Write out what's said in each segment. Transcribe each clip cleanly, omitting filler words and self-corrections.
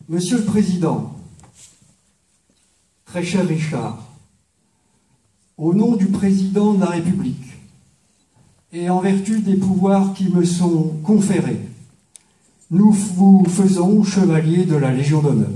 Monsieur le Président, très cher Richard, au nom du Président de la République et en vertu des pouvoirs qui me sont conférés, nous vous faisons chevalier de la Légion d'honneur.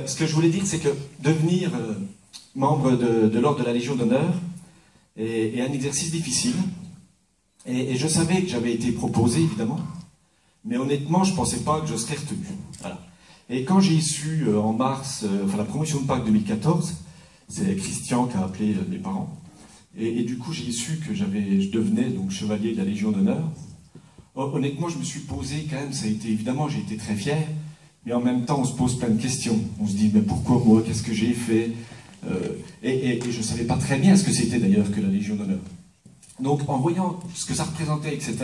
Ce que je voulais dire, c'est que devenir membre de l'ordre de la Légion d'honneur est un exercice difficile. Et je savais que j'avais été proposé, évidemment. Mais honnêtement, je ne pensais pas que je serais retenu. Voilà. Et quand j'ai su en mars, la promotion de Pâques 2014, c'est Christian qui a appelé mes parents. Et du coup, j'ai su que je devenais donc chevalier de la Légion d'honneur. Honnêtement, je me suis posé quand même, ça a été, évidemment, j'ai été très fier. Mais en même temps, on se pose plein de questions. On se dit, mais pourquoi moi? Qu'est-ce que j'ai fait? Et je ne savais pas très bien ce que c'était d'ailleurs que la Légion d'honneur. Donc, en voyant ce que ça représentait, etc.,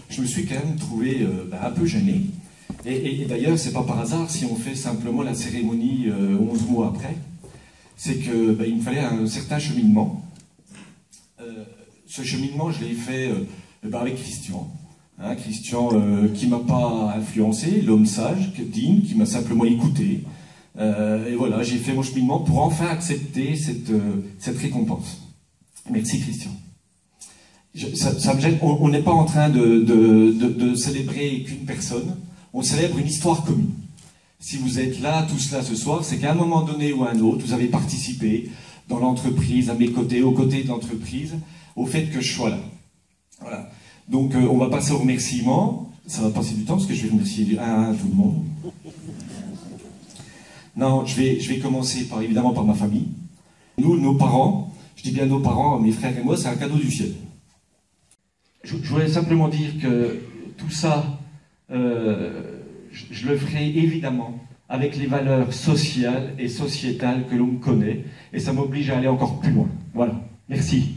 je me suis quand même trouvé un peu gêné. Et d'ailleurs, c'est pas par hasard si on fait simplement la cérémonie 11 mois après. C'est qu'il me fallait un certain cheminement. Ce cheminement, je l'ai fait avec Christian. Christian qui m'a pas influencé, l'homme sage, digne, qui m'a simplement écouté. Et voilà, j'ai fait mon cheminement pour enfin accepter cette récompense. Merci Christian. Ça me gêne, on n'est pas en train de célébrer qu'une personne, on célèbre une histoire commune. Si vous êtes là, tous là ce soir, c'est qu'à un moment donné ou à un autre, vous avez participé dans l'entreprise, à mes côtés, aux côtés de l'entreprise, au fait que je sois là. Voilà. Donc on va passer aux remerciements. Ça va passer du temps parce que je vais remercier un à tout le monde. Non, je vais commencer évidemment par ma famille. Nous, nos parents, je dis bien nos parents, mes frères et moi, c'est un cadeau du ciel. Je voudrais simplement dire que tout ça, je le ferai évidemment avec les valeurs sociales et sociétales que l'on connaît, et ça m'oblige à aller encore plus loin. Voilà, merci.